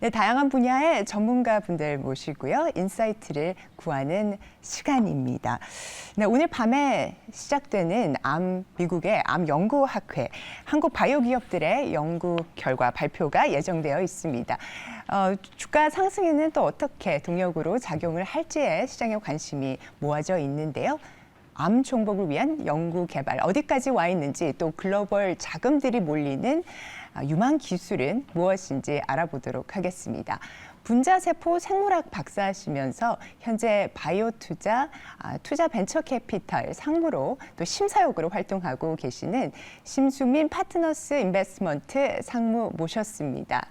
네, 다양한 분야의 전문가분들 모시고요. 인사이트를 구하는 시간입니다. 네, 오늘 밤에 시작되는 미국의 암 연구학회, 한국 바이오 기업들의 연구 결과 발표가 예정되어 있습니다. 주가 상승에는 또 어떻게 동력으로 작용을 할지에 시장에 관심이 모아져 있는데요. 암 종복을 위한 연구 개발 어디까지 와 있는지, 또 글로벌 자금들이 몰리는 유망 기술은 무엇인지 알아보도록 하겠습니다. 분자세포 생물학 박사시면서 현재 바이오 투자 벤처 캐피털 상무로 또 심사역으로 활동하고 계시는 심수민 파트너스 인베스트먼트 상무 모셨습니다.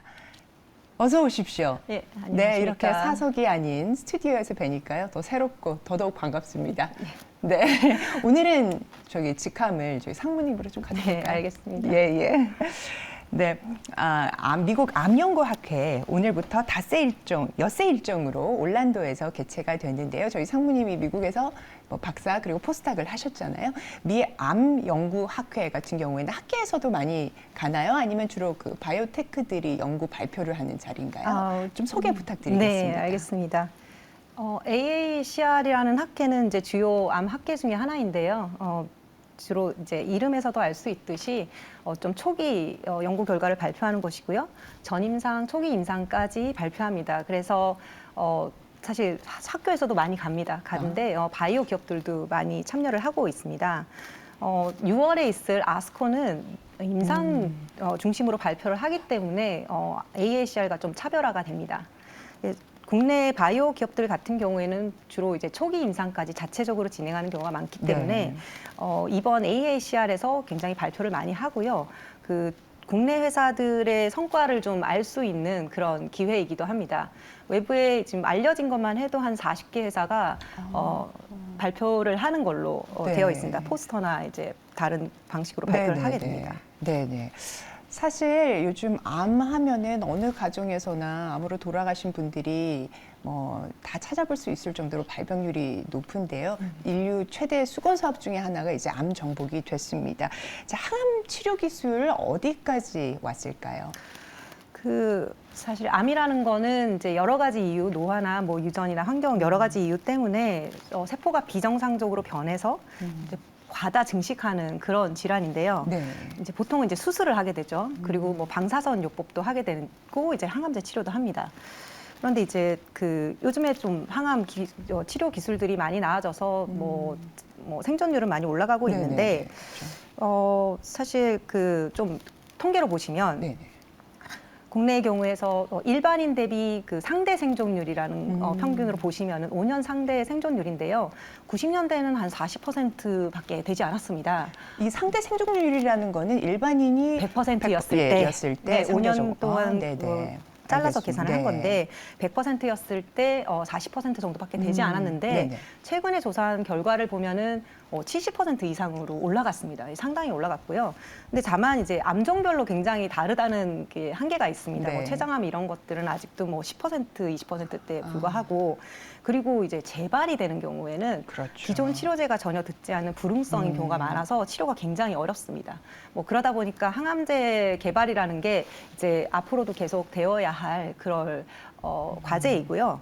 어서 오십시오. 네, 안녕하십니까. 네, 이렇게 사석이 아닌 스튜디오에서 뵈니까요. 더 새롭고 더더욱 반갑습니다. 네. 오늘은 직함을 저희 상무님으로 좀 가져볼까요? 네, 알겠습니다. 예. 네, 미국 암연구학회 오늘부터 엿새 일정으로 올란도에서 개최가 됐는데요. 저희 상무님이 미국에서 박사 그리고 포스닥을 하셨잖아요. 미 암연구학회 같은 경우에는 학계에서도 많이 가나요? 아니면 주로 그 바이오테크들이 연구 발표를 하는 자리인가요? 좀 소개 부탁드리겠습니다. 네, 알겠습니다. AACR이라는 학회는 이제 주요 암 학회 중에 하나인데요. 주로 이제 이름에서도 알 수 있듯이 좀 초기 연구 결과를 발표하는 것이고요. 전임상, 초기 임상까지 발표합니다. 그래서 사실 학교에서도 많이 가는데 바이오 기업들도 많이 참여를 하고 있습니다. 6월에 있을 아스코는 임상 중심으로 발표를 하기 때문에 AACR과 좀 차별화가 됩니다. 국내 바이오 기업들 같은 경우에는 주로 이제 초기 임상까지 자체적으로 진행하는 경우가 많기 때문에 이번 AACR에서 굉장히 발표를 많이 하고요. 그 국내 회사들의 성과를 좀 알 수 있는 그런 기회이기도 합니다. 외부에 지금 알려진 것만 해도 한 40개 회사가 발표를 하는 걸로 되어 있습니다. 포스터나 이제 다른 방식으로 발표를 하게 됩니다. 네네. 사실 요즘 암 하면은 어느 가정에서나 암으로 돌아가신 분들이 다 찾아볼 수 있을 정도로 발병률이 높은데요. 인류 최대 수건 사업 중에 하나가 이제 암 정복이 됐습니다. 자, 항암 치료 기술 어디까지 왔을까요? 사실 암이라는 거는 이제 여러 가지 이유, 노화나 유전이나 환경 여러 가지 이유 때문에 세포가 비정상적으로 변해서 이제 과다 증식하는 그런 질환인데요. 네. 이제 보통은 이제 수술을 하게 되죠. 그리고 방사선 요법도 하게 되고 이제 항암제 치료도 합니다. 그런데 이제 요즘에 좀 항암 치료 기술들이 많이 나아져서 생존율은 많이 올라가고 있는데 사실 좀 통계로 보시면 국내의 경우에서 일반인 대비 상대 생존율이라는 평균으로 보시면은 5년 상대 생존율인데요. 90년대에는 한 40%밖에 되지 않았습니다. 이 상대 생존율이라는 거는 일반인이 100%였을 때 5년 동안 잘라서 계산을 한 건데 100%였을 때 40% 정도밖에 되지 않았는데 최근에 조사한 결과를 보면은 70% 이상으로 올라갔습니다. 상당히 올라갔고요. 근데 다만 이제 암종별로 굉장히 다르다는 게 한계가 있습니다. 췌장암 이런 것들은 아직도 10%, 20%대에 불과하고 그리고 이제 재발이 되는 경우에는 기존 치료제가 전혀 듣지 않는 불응성인 경우가 많아서 치료가 굉장히 어렵습니다. 그러다 보니까 항암제 개발이라는 게 이제 앞으로도 계속 되어야 할 그런 과제이고요.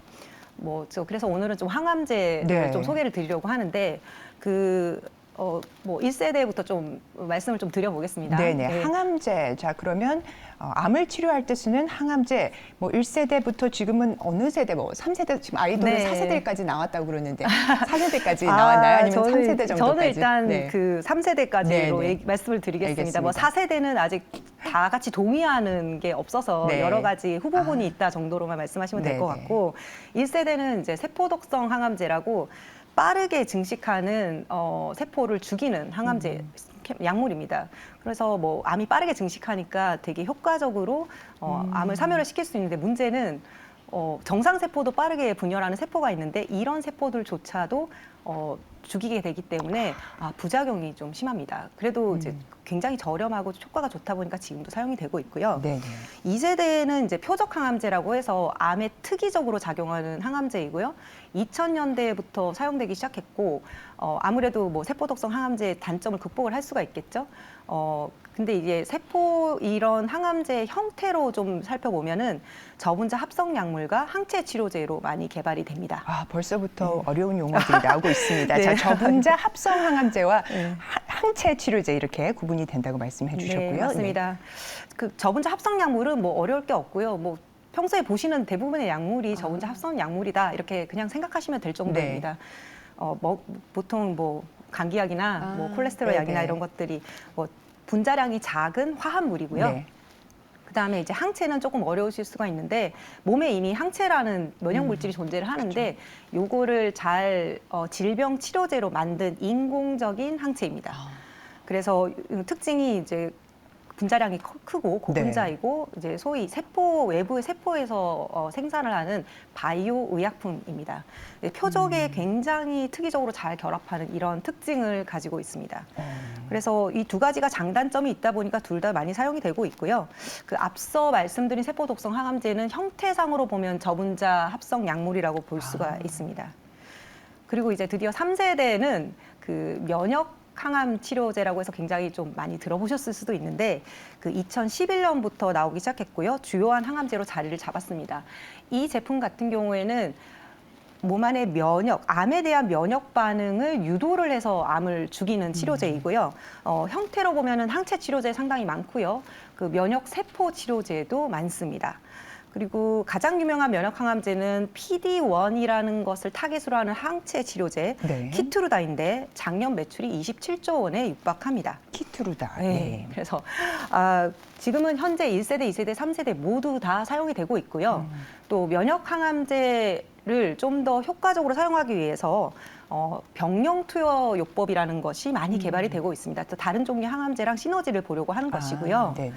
그래서 오늘은 좀 항암제를 좀 소개를 드리려고 하는데 1세대부터 좀 말씀을 좀 드려보겠습니다. 네네. 항암제. 자, 그러면 암을 치료할 때 쓰는 항암제 1세대부터 지금은 어느 세대 3세대 지금 아이돌은 4세대까지 나왔다고 그러는데 4세대까지 나왔나요? 아니면 3세대 정도까지? 저는 일단 3세대까지로 말씀을 드리겠습니다. 알겠습니다. 4세대는 아직 다 같이 동의하는 게 없어서 여러 가지 후보군이 있다 정도로만 말씀하시면 될 것 같고 1세대는 이제 세포독성 항암제라고 빠르게 증식하는 세포를 죽이는 항암제 약물입니다. 그래서 암이 빠르게 증식하니까 되게 효과적으로 암을 사멸을 시킬 수 있는데 문제는 정상 세포도 빠르게 분열하는 세포가 있는데 이런 세포들조차도 죽이게 되기 때문에 부작용이 좀 심합니다. 그래도 이제 굉장히 저렴하고 효과가 좋다 보니까 지금도 사용이 되고 있고요. 2세대는 이제 표적 항암제라고 해서 암에 특이적으로 작용하는 항암제이고요. 2000년대부터 사용되기 시작했고 아무래도 세포독성 항암제의 단점을 극복을 할 수가 있겠죠. 근데 이제 세포 이런 항암제 형태로 좀 살펴보면은 저분자 합성 약물과 항체 치료제로 많이 개발이 됩니다. 아, 벌써부터 어려운 용어들이 나오고 있습니다. 네. 자, 저분자 합성 항암제와 네. 항체 치료제 이렇게 구분이 된다고 말씀해 주셨고요. 네, 맞습니다. 그 저분자 합성 약물은 뭐 어려울 게 없고요. 뭐 평소에 보시는 대부분의 약물이 저분자 합성 약물이다 이렇게 그냥 생각하시면 될 정도입니다. 뭐 보통 뭐 감기약이나 뭐 콜레스테롤 네네. 약이나 이런 것들이 뭐 분자량이 작은 화합물이고요. 네. 그다음에 이제 항체는 조금 어려우실 수가 있는데 몸에 이미 항체라는 면역 물질이 존재를 하는데 요거를 잘 질병 치료제로 만든 인공적인 항체입니다. 그래서 특징이 이제 분자량이 크고 고분자이고 이제 소위 세포 외부의 세포에서 생산을 하는 바이오 의약품입니다. 표적에 굉장히 특이적으로 잘 결합하는 이런 특징을 가지고 있습니다. 그래서 이 두 가지가 장단점이 있다 보니까 둘 다 많이 사용이 되고 있고요. 그 앞서 말씀드린 세포 독성 항암제는 형태상으로 보면 저분자 합성 약물이라고 볼 수가 있습니다. 그리고 이제 드디어 3세대는 그 면역 항암 치료제라고 해서 굉장히 좀 많이 들어보셨을 수도 있는데 그 2011년부터 나오기 시작했고요. 주요한 항암제로 자리를 잡았습니다. 이 제품 같은 경우에는 몸 안의 암에 대한 면역 반응을 유도를 해서 암을 죽이는 치료제이고요. 형태로 보면은 항체 치료제 상당히 많고요. 그 면역 세포 치료제도 많습니다. 그리고 가장 유명한 면역 항암제는 PD-1이라는 것을 타깃으로 하는 항체 치료제 네. 키투르다인데 작년 매출이 27조 원에 육박합니다. 키투르다. 네. 네. 그래서 지금은 현재 1세대, 2세대, 3세대 모두 다 사용이 되고 있고요. 또 면역 항암제를 좀 더 효과적으로 사용하기 위해서 병령 투여요법이라는 것이 많이 개발이 되고 있습니다. 또 다른 종류의 항암제랑 시너지를 보려고 하는 것이고요. 네네.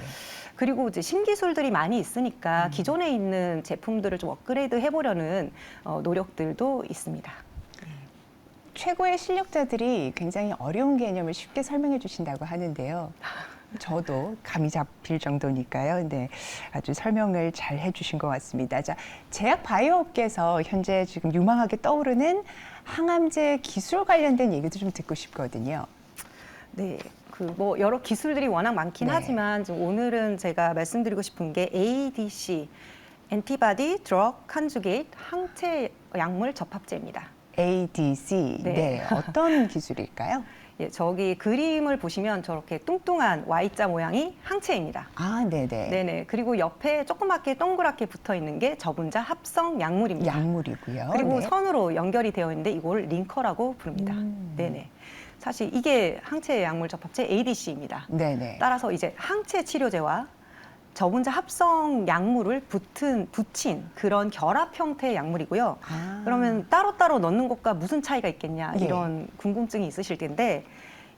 그리고 이제 신기술들이 많이 있으니까 기존에 있는 제품들을 좀 업그레이드 해보려는 노력들도 있습니다. 최고의 실력자들이 굉장히 어려운 개념을 쉽게 설명해 주신다고 하는데요. 저도 감이 잡힐 정도니까요. 네, 아주 설명을 잘 해주신 것 같습니다. 자, 제약 바이오 업계에서 현재 지금 유망하게 떠오르는 항암제 기술 관련된 얘기도 좀 듣고 싶거든요. 네, 그 뭐 여러 기술들이 워낙 많긴 네. 하지만 좀 오늘은 제가 말씀드리고 싶은 게 ADC, 엔티바디 드럭 컨주게이트 항체 약물 접합제입니다. ADC, 네. 네, 어떤 기술일까요? 예, 저기 그림을 보시면 저렇게 뚱뚱한 Y자 모양이 항체입니다. 아, 네네. 네네. 그리고 옆에 조그맣게 동그랗게 붙어 있는 게 저분자 합성 약물입니다. 약물이고요. 그리고 네. 선으로 연결이 되어 있는데 이걸 링커라고 부릅니다. 네네. 사실 이게 항체 약물 접합제 ADC입니다. 네네. 따라서 이제 항체 치료제와 저분자 합성 약물을 붙인 그런 결합 형태의 약물이고요. 아. 그러면 따로따로 넣는 것과 무슨 차이가 있겠냐 예. 이런 궁금증이 있으실 텐데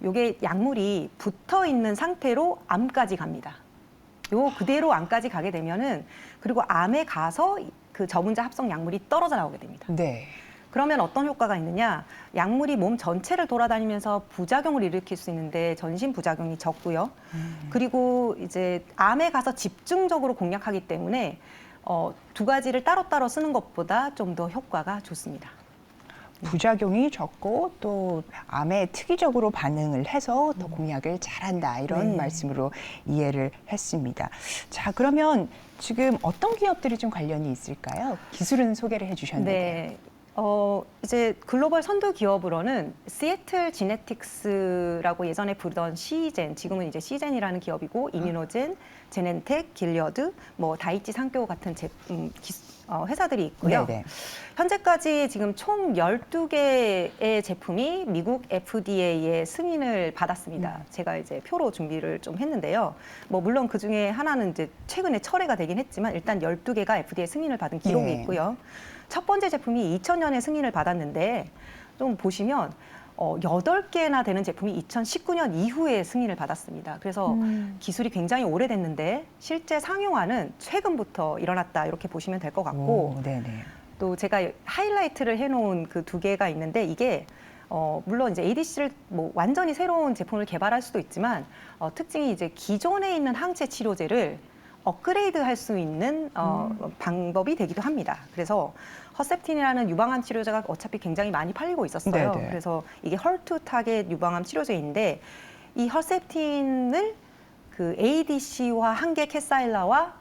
이게 약물이 붙어 있는 상태로 암까지 갑니다. 요 그대로 암까지 가게 되면은 그리고 암에 가서 그 저분자 합성 약물이 떨어져 나오게 됩니다. 네. 그러면 어떤 효과가 있느냐? 약물이 몸 전체를 돌아다니면서 부작용을 일으킬 수 있는데 전신 부작용이 적고요. 그리고 이제 암에 가서 집중적으로 공략하기 때문에 두 가지를 따로따로 쓰는 것보다 좀 더 효과가 좋습니다. 부작용이 적고 또 암에 특이적으로 반응을 해서 더 공약을 잘한다 이런 네. 말씀으로 이해를 했습니다. 자, 그러면 지금 어떤 기업들이 좀 관련이 있을까요? 기술은 소개를 해주셨는데. 네. 이제 글로벌 선두 기업으로는 시애틀 지네틱스라고 예전에 부르던 시젠, 지금은 이제 시젠이라는 기업이고 이뮤노젠, 제넨텍, 길리어드, 뭐 다이치 산교 같은 회사들이 있고요. 네네. 현재까지 지금 총 12개의 제품이 미국 FDA의 승인을 받았습니다. 제가 이제 표로 준비를 좀 했는데요. 뭐 물론 그 중에 하나는 이제 최근에 철회가 되긴 했지만 일단 12개가 FDA 승인을 받은 기록이 예. 있고요. 첫 번째 제품이 2000년에 승인을 받았는데 좀 보시면 8개나 되는 제품이 2019년 이후에 승인을 받았습니다. 그래서 기술이 굉장히 오래됐는데 실제 상용화는 최근부터 일어났다 이렇게 보시면 될 것 같고 오, 네네. 또 제가 하이라이트를 해놓은 그 두 개가 있는데 이게 물론 이제 ADC를 뭐 완전히 새로운 제품을 개발할 수도 있지만 특징이 이제 기존에 있는 항체 치료제를 업그레이드 할 수 있는 방법이 되기도 합니다. 그래서 허셉틴이라는 유방암 치료제가 어차피 굉장히 많이 팔리고 있었어요. 네네. 그래서 이게 헐투 타겟 유방암 치료제인데 이 허셉틴을 그 ADC와 한계 캐사일라와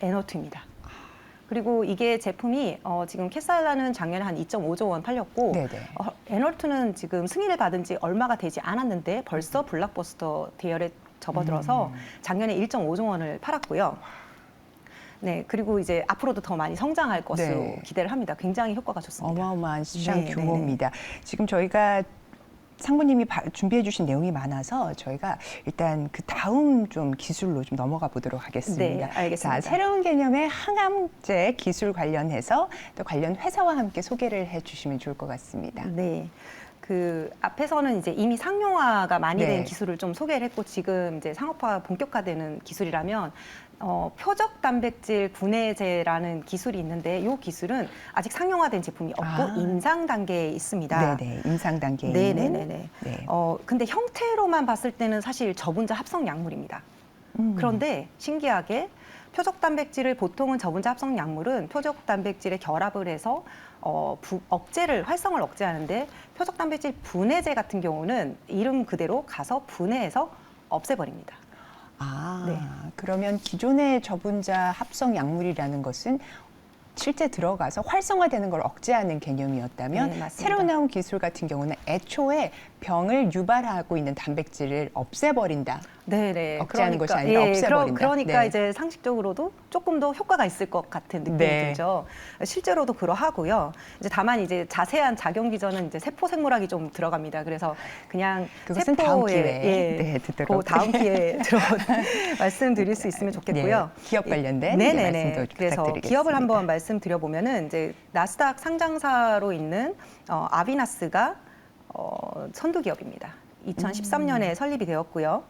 에너투입니다. 그리고 이게 제품이 지금 캐사일라는 작년에 한 2.5조 원 팔렸고 네네. 에너투는 지금 승인을 받은 지 얼마가 되지 않았는데 벌써 블록버스터 대열에 접어들어서 작년에 1.5조 원을 팔았고요. 네, 그리고 이제 앞으로도 더 많이 성장할 것으로 네. 기대를 합니다. 굉장히 효과가 좋습니다. 어마어마한 시장 네, 규모입니다. 지금 저희가 상무님이 준비해 주신 내용이 많아서 저희가 일단 그 다음 좀 기술로 좀 넘어가 보도록 하겠습니다. 네, 알겠습니다. 자, 새로운 개념의 항암제 기술 관련해서 또 관련 회사와 함께 소개를 해 주시면 좋을 것 같습니다. 네. 그 앞에서는 이제 이미 상용화가 많이 네. 된 기술을 좀 소개를 했고 지금 이제 상업화 본격화되는 기술이라면 표적 단백질 분해제라는 기술이 있는데 이 기술은 아직 상용화된 제품이 없고 임상 단계에 있습니다. 네네, 임상 단계에 있는. 네네네네. 네. 근데 형태로만 봤을 때는 사실 저분자 합성 약물입니다. 그런데 신기하게 표적 단백질을 보통은 저분자 합성 약물은 표적 단백질에 결합을 해서 활성을 억제하는데 표적 단백질 분해제 같은 경우는 이름 그대로 가서 분해해서 없애버립니다. 네. 그러면 기존의 저분자 합성 약물이라는 것은 실제 들어가서 활성화되는 걸 억제하는 개념이었다면 네, 맞습니다. 새로 나온 기술 같은 경우는 애초에 병을 유발하고 있는 단백질을 없애버린다. 네네. 억제하는 것이 아니라 없애버린다. 그러니까 네. 이제 상식적으로도 조금 더 효과가 있을 것 같은 느낌이 네. 들죠. 실제로도 그러하고요. 이제 다만 이제 자세한 작용 기전은 이제 세포 생물학이 좀 들어갑니다. 그래서 그냥 그것은 세포에 다음 기회에 듣도록. 그 다음 기회에 말씀드릴 수 있으면 좋겠고요. 네, 기업 관련된 이제 네네네. 말씀도 그래서 부탁드리겠습니다. 기업을 한번 말씀드려보면은 이제 나스닥 상장사로 있는 아비나스가 선두 기업입니다. 2013년에 설립이 되었고요.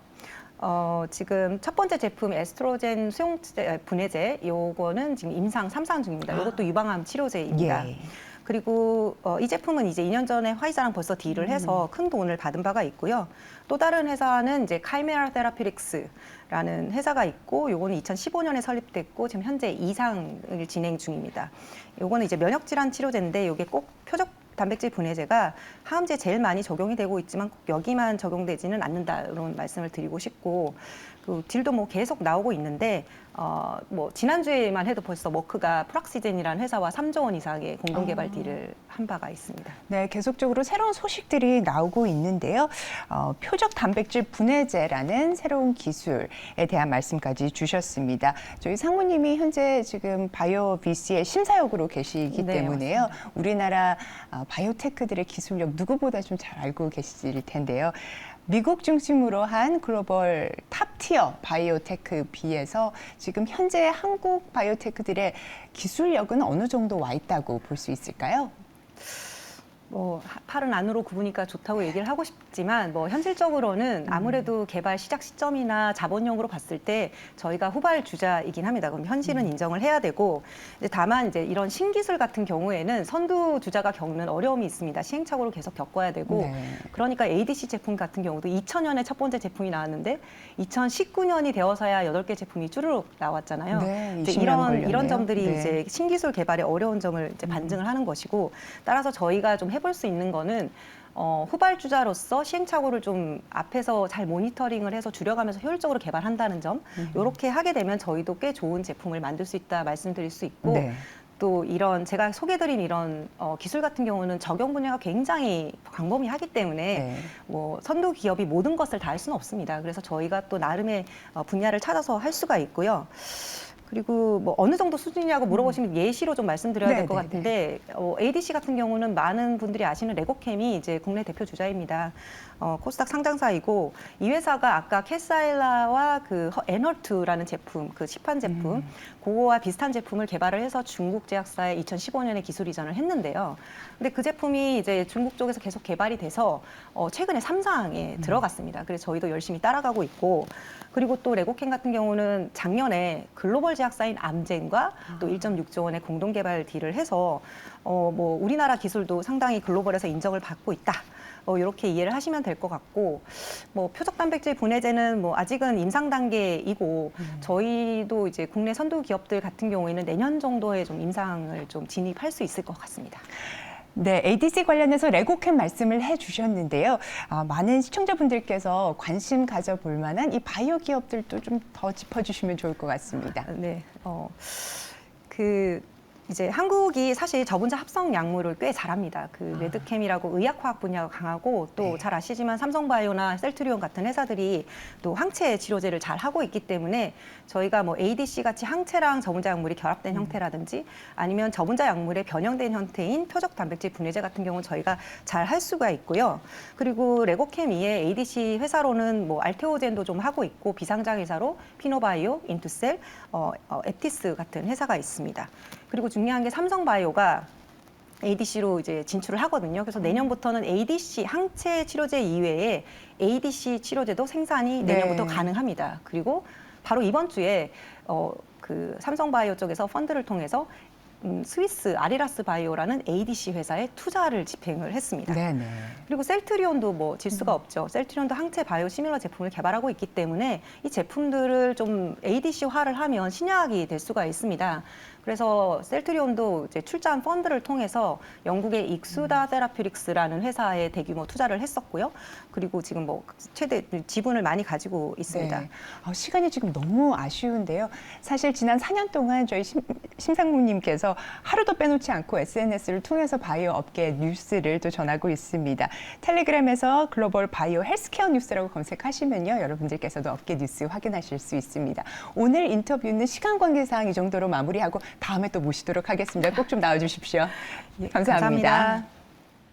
지금 첫 번째 제품 에스트로겐 수용 분해제 요거는 지금 임상 3상 중입니다. 이것도 유방암 치료제입니다. 예. 그리고 이 제품은 이제 2년 전에 화이자랑 벌써 딜을 해서 큰 돈을 받은 바가 있고요. 또 다른 회사는 이제 카이메라 테라피릭스라는 회사가 있고 요거는 2015년에 설립됐고 지금 현재 2상을 진행 중입니다. 요거는 이제 면역 질환 치료제인데 요게 꼭 표적 단백질 분해제가 항암제에 제일 많이 적용이 되고 있지만 꼭 여기만 적용되지는 않는다 이런 말씀을 드리고 싶고 그 딜도 뭐 계속 나오고 있는데 뭐 지난주에만 해도 벌써 머크가 프락시젠이라는 회사와 3조 원 이상의 공동 개발 딜을 한 바가 있습니다. 네, 계속적으로 새로운 소식들이 나오고 있는데요. 표적 단백질 분해제라는 새로운 기술에 대한 말씀까지 주셨습니다. 저희 상무님이 현재 지금 바이오 VC의 심사역으로 계시기 네, 때문에요. 맞습니다. 우리나라 바이오테크들의 기술력 누구보다 좀 잘 알고 계실 텐데요. 미국 중심으로 한 글로벌 탑티어 바이오테크 비해서 지금 현재 한국 바이오테크들의 기술력은 어느 정도 와 있다고 볼 수 있을까요? 뭐 팔은 안으로 굽으니까 좋다고 얘기를 하고 싶지만 뭐 현실적으로는 아무래도 개발 시작 시점이나 자본력으로 봤을 때 저희가 후발주자이긴 합니다. 그럼 현실은 인정을 해야 되고 이제 다만 이제 이런 신기술 같은 경우에는 선두주자가 겪는 어려움이 있습니다. 시행착오를 계속 겪어야 되고 네. 그러니까 ADC 제품 같은 경우도 2000년에 첫 번째 제품이 나왔는데 2019년이 되어서야 8개 제품이 쭈르륵 나왔잖아요. 네, 이제 20년 걸렸네요. 이런 점들이 네. 이제 신기술 개발의 어려운 점을 이제 반증을 하는 것이고 따라서 저희가 좀 해볼 수 있는 거는 후발주자로서 시행착오를 좀 앞에서 잘 모니터링을 해서 줄여가면서 효율적으로 개발한다는 점 이렇게 하게 되면 저희도 꽤 좋은 제품을 만들 수 있다 말씀드릴 수 있고 네. 또 이런 제가 소개드린 이런 기술 같은 경우는 적용 분야가 굉장히 광범위하기 때문에 네. 뭐 선도 기업이 모든 것을 다 할 수는 없습니다. 그래서 저희가 또 나름의 분야를 찾아서 할 수가 있고요. 그리고 뭐 어느 정도 수준이냐고 물어보시면 예시로 좀 말씀드려야 될 것 네, 같은데 ADC 같은 경우는 많은 분들이 아시는 레고캠이 이제 국내 대표 주자입니다. 코스닥 상장사이고 이 회사가 아까 캐사일라와 그 에너투라는 제품, 그 시판 제품, 그거와 비슷한 제품을 개발을 해서 중국 제약사에 2015년에 기술 이전을 했는데요. 근데 그 제품이 이제 중국 쪽에서 계속 개발이 돼서 최근에 3상에 들어갔습니다. 그래서 저희도 열심히 따라가고 있고 그리고 또 레고캠 같은 경우는 작년에 글로벌 제약사인 암젠과 또 1.6조 원의 공동 개발 딜을 해서 뭐 우리나라 기술도 상당히 글로벌에서 인정을 받고 있다. 이렇게 이해를 하시면 될 것 같고 뭐 표적 단백질 분해제는 뭐 아직은 임상 단계이고 저희도 이제 국내 선두 기업들 같은 경우에는 내년 정도에 좀 임상을 좀 진입할 수 있을 것 같습니다. 네, ADC 관련해서 레고캠 말씀을 해주셨는데요. 많은 시청자분들께서 관심 가져볼 만한 이 바이오 기업들도 좀 더 짚어주시면 좋을 것 같습니다. 네, 이제 한국이 사실 저분자 합성 약물을 꽤 잘합니다. 메드캠이라고 의학화학 분야가 강하고 또 잘 아시지만 삼성바이오나 셀트리온 같은 회사들이 또 항체 치료제를 잘 하고 있기 때문에 저희가 뭐 ADC 같이 항체랑 저분자 약물이 결합된 형태라든지 아니면 저분자 약물의 변형된 형태인 표적 단백질 분해제 같은 경우는 저희가 잘 할 수가 있고요. 그리고 레고캠 이에 ADC 회사로는 뭐 알테오젠도 좀 하고 있고 비상장 회사로 피노바이오, 인투셀, 에티스 같은 회사가 있습니다. 그리고 중요한 게 삼성바이오가 ADC로 이제 진출을 하거든요. 그래서 내년부터는 ADC 항체 치료제 이외에 ADC 치료제도 생산이 내년부터 가능합니다. 그리고 바로 이번 주에 삼성바이오 쪽에서 펀드를 통해서 스위스 아리라스 바이오라는 ADC 회사에 투자를 집행을 했습니다. 네네. 그리고 셀트리온도 뭐 질 수가 없죠. 셀트리온도 항체 바이오 시밀러 제품을 개발하고 있기 때문에 이 제품들을 좀 ADC화를 하면 신약이 될 수가 있습니다. 그래서 셀트리온도 이제 출자한 펀드를 통해서 영국의 익수다 세라퓨릭스라는 회사에 대규모 투자를 했었고요. 그리고 지금 뭐 최대 지분을 많이 가지고 있습니다. 네. 시간이 지금 너무 아쉬운데요. 사실 지난 4년 동안 저희 심상무님께서 하루도 빼놓지 않고 SNS를 통해서 바이오 업계 뉴스를 또 전하고 있습니다. 텔레그램에서 글로벌 바이오 헬스케어 뉴스라고 검색하시면요. 여러분들께서도 업계 뉴스 확인하실 수 있습니다. 오늘 인터뷰는 시간 관계상 이 정도로 마무리하고 다음에 또 모시도록 하겠습니다. 꼭 좀 나와주십시오. 예, 감사합니다. 감사합니다.